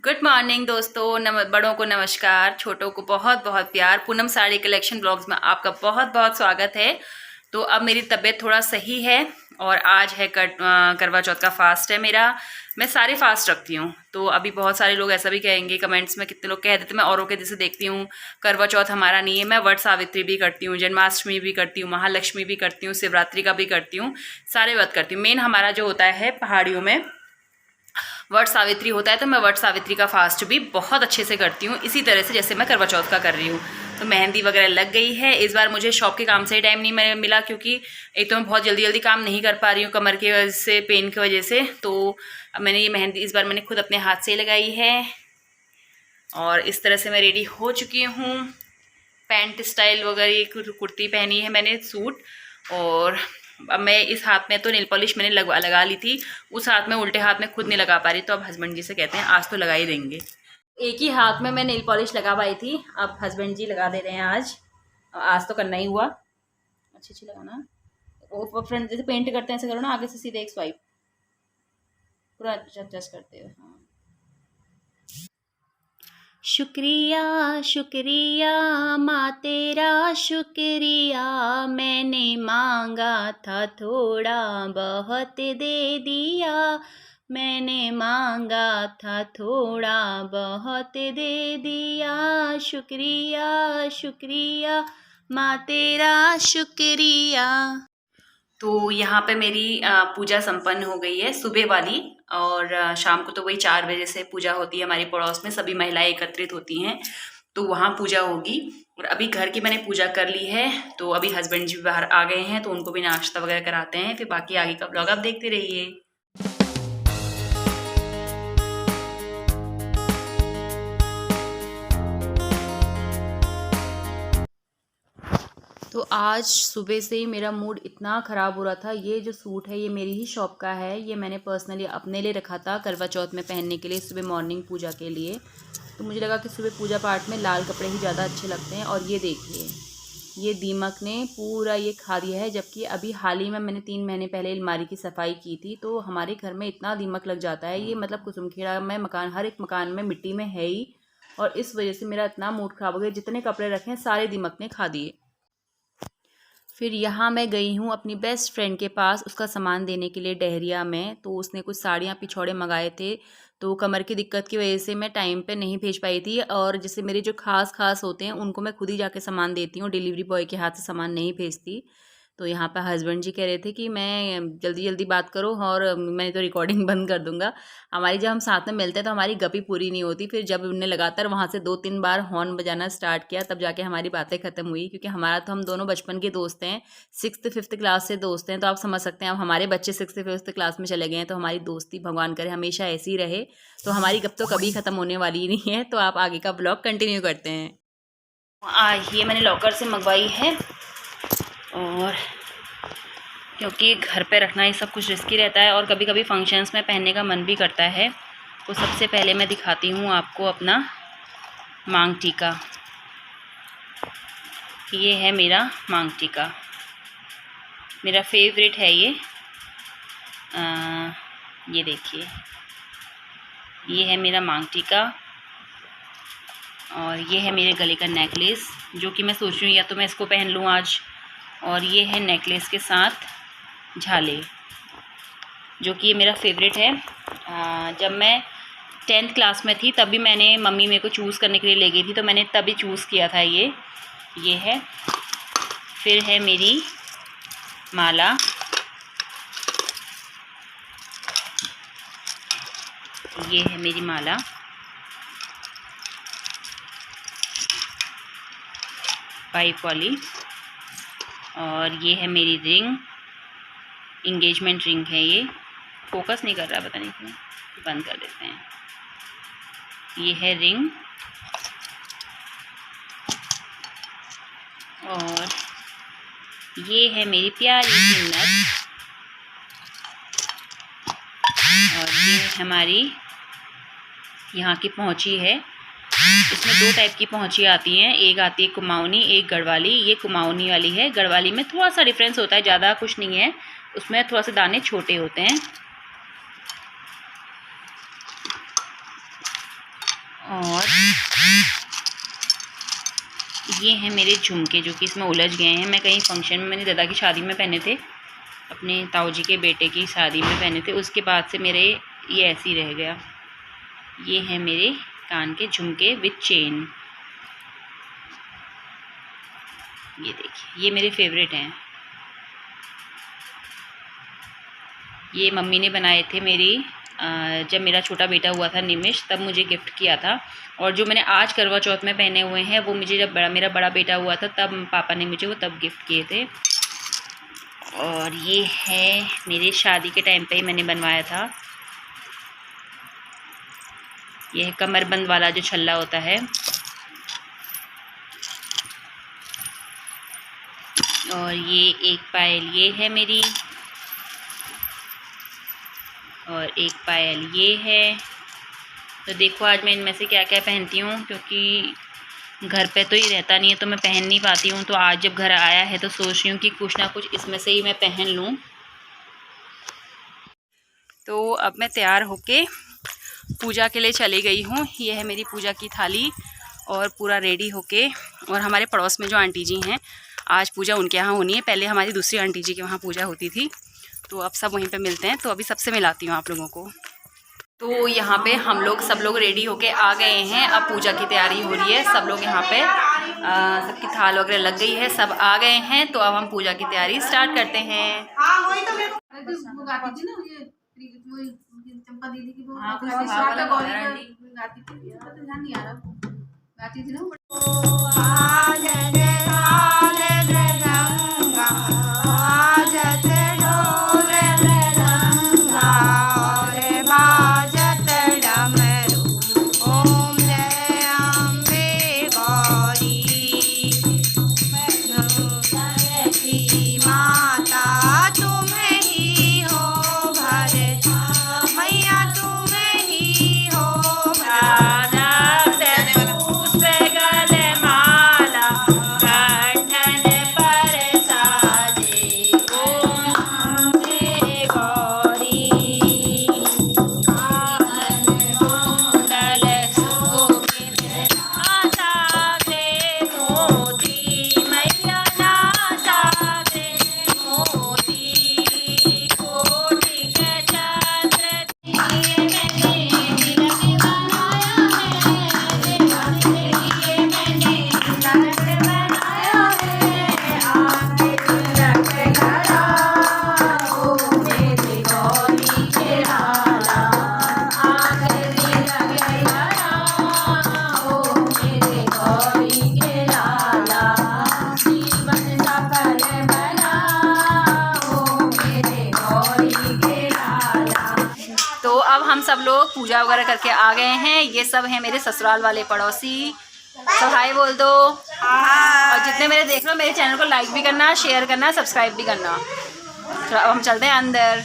Good morning दोस्तों। बड़ों को नमस्कार, छोटों को बहुत बहुत प्यार। पूनम साड़ी कलेक्शन ब्लॉग्स में आपका बहुत बहुत स्वागत है। तो अब मेरी तबीयत थोड़ा सही है और आज है करवा चौथ का फास्ट है मेरा। मैं सारे फास्ट रखती हूँ। तो अभी बहुत सारे लोग ऐसा भी कहेंगे कमेंट्स में, कितने लोग कह देते मैं औरों के जैसे देखती हूँ करवा चौथ हमारा नहीं है। मैं वट सावित्री भी करती हूँ, जन्माष्टमी भी करती हूँ, महालक्ष्मी भी करती हूँ, शिवरात्रि का भी करती हूँ, सारे व्रत करती हूँ। मेन हमारा जो होता है पहाड़ियों में वट सावित्री होता है, तो मैं वट सावित्री का फास्ट भी बहुत अच्छे से करती हूँ, इसी तरह से जैसे मैं करवा चौथ का कर रही हूँ। तो मेहंदी वगैरह लग गई है। इस बार मुझे शॉप के काम से ही टाइम नहीं मिला, क्योंकि एक तो मैं बहुत जल्दी जल्दी काम नहीं कर पा रही हूँ कमर की वजह से, पेन की वजह से। तो अब मैंने ये मेहंदी इस बार मैंने खुद अपने हाथ से लगाई है और इस तरह से मैं रेडी हो चुकी हूँ। पैंट स्टाइल वगैरह एक कुर्ती पहनी है मैंने, सूट। और अब मैं इस हाथ में तो नेल पॉलिश मैंने लगा ली थी, उस हाथ में उल्टे हाथ में खुद नहीं लगा पा रही। तो अब हस्बैंड जी से कहते हैं आज तो लगा ही देंगे। एक ही हाथ में मैं नेल पॉलिश लगा पाई थी, अब हस्बैंड जी लगा दे रहे हैं आज। आज तो करना ही हुआ। अच्छी अच्छी लगाना, वो फ्रंट जैसे पेंट करते हैं ऐसे करो ना, आगे से सीधे एक स्वाइप पूरा टच करते हुए। हाँ, शुक्रिया शुक्रिया माँ तेरा शुक्रिया, मैंने मांगा था थोड़ा बहुत दे दिया, मैंने मांगा था थोड़ा बहुत दे दिया, शुक्रिया शुक्रिया माँ तेरा शुक्रिया। तो यहाँ पे मेरी पूजा संपन्न हो गई है सुबह वाली। और शाम को तो वही 4 बजे से पूजा होती है हमारी पड़ोस में, सभी महिलाएं एकत्रित होती हैं, तो वहाँ पूजा होगी। और अभी घर की मैंने पूजा कर ली है। तो अभी हस्बैंड जी भी बाहर आ गए हैं, तो उनको भी नाश्ता वगैरह कराते हैं। फिर बाकी आगे का ब्लॉग आप देखते रहिए। तो आज सुबह से ही मेरा मूड इतना ख़राब हो रहा था। ये जो सूट है ये मेरी ही शॉप का है, ये मैंने पर्सनली अपने लिए रखा था करवा चौथ में पहनने के लिए, सुबह मॉर्निंग पूजा के लिए। तो मुझे लगा कि सुबह पूजा पाठ में लाल कपड़े ही ज़्यादा अच्छे लगते हैं। और ये देखिए, ये दीमक ने पूरा ये खा दिया है। जबकि अभी हाल ही में मैंने 3 महीने पहले अलमारी की सफाई की थी। तो हमारे घर में इतना दीमक लग जाता है, ये मतलब कुसुमखेड़ा में मकान, हर एक मकान में मिट्टी में है ही। और इस वजह से मेरा इतना मूड ख़राब हो गया, जितने कपड़े रखे हैं सारे दीमक ने खा दिए। फिर यहाँ मैं गई हूँ अपनी बेस्ट फ्रेंड के पास उसका सामान देने के लिए डहरिया में। तो उसने कुछ साड़ियाँ पिछौड़े मंगाए थे, तो कमर की दिक्कत की वजह से मैं टाइम पे नहीं भेज पाई थी। और जैसे मेरे जो खास होते हैं उनको मैं खुद ही जाके सामान देती हूँ, डिलीवरी बॉय के हाथ से सामान नहीं भेजती। तो यहाँ पर हस्बैंड जी कह रहे थे कि मैं जल्दी जल्दी बात करो, और मैं तो रिकॉर्डिंग बंद कर दूंगा। हमारी जब हम साथ में मिलते हैं तो हमारी गपी पूरी नहीं होती। फिर जब उनने लगातार वहाँ से 2-3 बार हॉर्न बजाना स्टार्ट किया, तब जाके हमारी बातें ख़त्म हुई। क्योंकि हमारा तो, हम दोनों बचपन के दोस्त हैं, 6th-5th क्लास से दोस्त हैं। तो आप समझ सकते हैं, अब हमारे बच्चे 6th-5th क्लास में चले गए हैं। तो हमारी दोस्ती भगवान करे हमेशा ऐसी ही रहे। तो हमारी गप तो कभी ख़त्म होने वाली ही नहीं है। तो आप आगे का ब्लॉग कंटिन्यू करते हैं। ये मैंने लॉकर से मंगवाई है, और क्योंकि घर पे रखना ही सब कुछ रिस्की रहता है, और कभी कभी फंक्शंस में पहनने का मन भी करता है। तो सबसे पहले मैं दिखाती हूँ आपको अपना मांग टीका। ये है मेरा मांग टीका, मेरा फेवरेट है ये। ये देखिए, ये है मेरा मांग टीका। और ये है मेरे गले का नेकलेस, जो कि मैं सोच रही हूँ या तो मैं इसको पहन लूँ आज। और ये है नेकलेस के साथ झाले, जो कि ये मेरा फेवरेट है। जब मैं 10th क्लास में थी तभी मैंने, मम्मी मेरे को चूज़ करने के लिए ले गई थी, तो मैंने तभी चूज़ किया था ये है। फिर है मेरी माला, ये है मेरी माला। पाइप वाली। और ये है मेरी रिंग, इंगेजमेंट रिंग है ये। फोकस नहीं कर रहा, पता नहीं क्यों, बंद कर देते हैं। ये है रिंग। और ये है मेरी प्यारी सी नथ। और ये हमारी यहाँ की पहुँची है। इसमें 2 टाइप की पहुँची आती हैं, एक आती है कुमाऊनी, एक गढ़वाली। ये कुमाऊनी वाली है। गढ़वाली में थोड़ा सा डिफरेंस होता है, ज़्यादा कुछ नहीं है, उसमें थोड़ा सा दाने छोटे होते हैं। और ये हैं मेरे झुमके जो कि इसमें उलझ गए हैं। मैं कहीं फंक्शन में मैंने दादा की शादी में पहने थे, अपने ताऊ जी के बेटे की शादी में पहने थे, उसके बाद से मेरे ये ऐसे ही रह गया। ये हैं मेरे कान के झुमके विथ चेन। ये देखिए, ये मेरे फेवरेट हैं। ये मम्मी ने बनाए थे मेरी जब मेरा छोटा बेटा हुआ था निमिष, तब मुझे गिफ्ट किया था। और जो मैंने आज करवा चौथ में पहने हुए हैं वो मुझे जब मेरा बड़ा बेटा हुआ था तब पापा ने मुझे वो तब गिफ्ट किए थे। और ये है मेरी शादी के टाइम पे ही मैंने बनवाया था। ये है कमरबंद वाला जो छल्ला होता है। और ये एक पायल ये है मेरी, और एक पायल ये है। तो देखो आज मैं इनमें से क्या क्या पहनती हूँ, क्योंकि घर पे तो ही रहता नहीं है तो मैं पहन नहीं पाती हूँ। तो आज जब घर आया है तो सोच रही हूँ कि कुछ ना कुछ इसमें से ही मैं पहन लूँ। तो अब मैं तैयार होके पूजा के लिए चली गई हूँ। ये है मेरी पूजा की थाली और पूरा रेडी होके। और हमारे पड़ोस में जो आंटी जी हैं, आज पूजा उनके यहाँ होनी है। पहले हमारी दूसरी आंटी जी के वहाँ पूजा होती थी, तो अब सब वहीं पे मिलते हैं। तो अभी सबसे मिलाती हूँ आप लोगों को। तो यहाँ पे हम लोग सब लोग रेडी होके आ गए हैं। अब पूजा की तैयारी हो रही है। सब लोग यहाँ पे सबकी थाल वगैरह लग गई है, सब आ गए हैं। तो अब हम पूजा की तैयारी स्टार्ट करते हैं। हम सब लोग पूजा वगैरह करके आ गए हैं। ये सब हैं मेरे ससुराल वाले पड़ोसी। सब हाय बोल दो। और जितने मेरे देख रहे हो, मेरे चैनल को लाइक भी करना, शेयर करना, सब्सक्राइब भी करना। तो अब हम चलते हैं अंदर।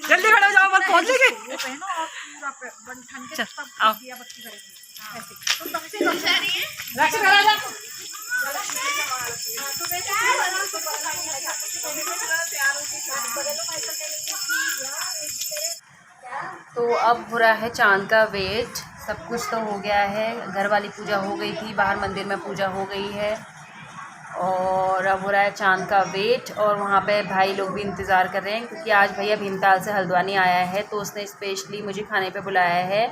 जल्दी खड़े हो जाओ, बस पहुंचेंगे। चल आओ। तो अब हो रहा है चांद का वेट। सब कुछ तो हो गया है, घर वाली पूजा हो गई थी, बाहर मंदिर में पूजा हो गई है, और अब हो रहा है चांद का वेट। और वहाँ पे भाई लोग भी इंतज़ार कर रहे हैं, क्योंकि आज भैया भीमताल से हल्द्वानी आया है, तो उसने स्पेशली मुझे खाने पे बुलाया है।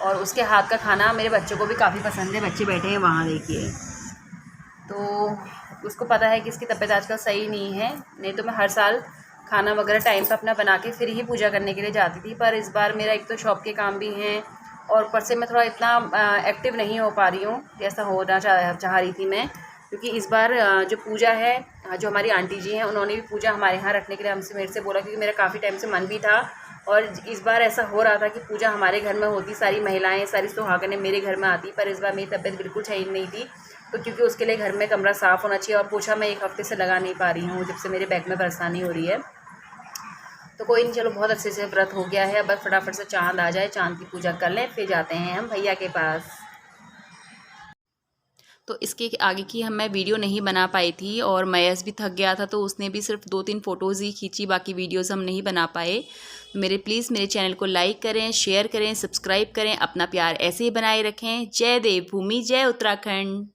और उसके हाथ का खाना मेरे बच्चों को भी काफ़ी पसंद है। बच्चे बैठे हैं वहाँ, देखिए। तो उसको पता है कि इसकी तबीयत आजकल सही नहीं है, नहीं तो मैं हर साल खाना वगैरह टाइम पर अपना बना के फिर ही पूजा करने के लिए जाती थी। पर इस बार मेरा एक तो शॉप के काम भी हैं, और ऊपर से मैं थोड़ा इतना एक्टिव नहीं हो पा रही हूँ जैसा होना चाह रही थी मैं। क्योंकि इस बार जो पूजा है, जो हमारी आंटी जी हैं, उन्होंने भी पूजा हमारे यहाँ रखने के लिए मेरे से बोला, क्योंकि मेरा काफ़ी टाइम से मन भी था। और इस बार ऐसा हो रहा था कि पूजा हमारे घर में होती, सारी महिलाएं, सारी सुहागनें मेरे घर में आती। पर इस बार मेरी तबीयत बिल्कुल सही नहीं थी, तो क्योंकि उसके लिए घर में कमरा साफ़ होना चाहिए, और पोछा मैं 1 हफ्ते से लगा नहीं पा रही हूँ, जब से मेरे बैक में परेशानी हो रही है। तो कोई नहीं, चलो बहुत अच्छे से व्रत हो गया है। बस फटाफट से चाँद आ जाए, चाँद की पूजा कर लें, फिर जाते हैं हम भैया के पास। तो इसके आगे की मैं वीडियो नहीं बना पाई थी और मयस भी थक गया था, तो उसने भी सिर्फ 2-3 फ़ोटोज़ ही खींची, बाकी वीडियोज़ हम नहीं बना पाए। तो प्लीज़ मेरे चैनल को लाइक करें, शेयर करें, सब्सक्राइब करें, अपना प्यार ऐसे ही बनाए रखें। जय देवभूमि, जय उत्तराखंड।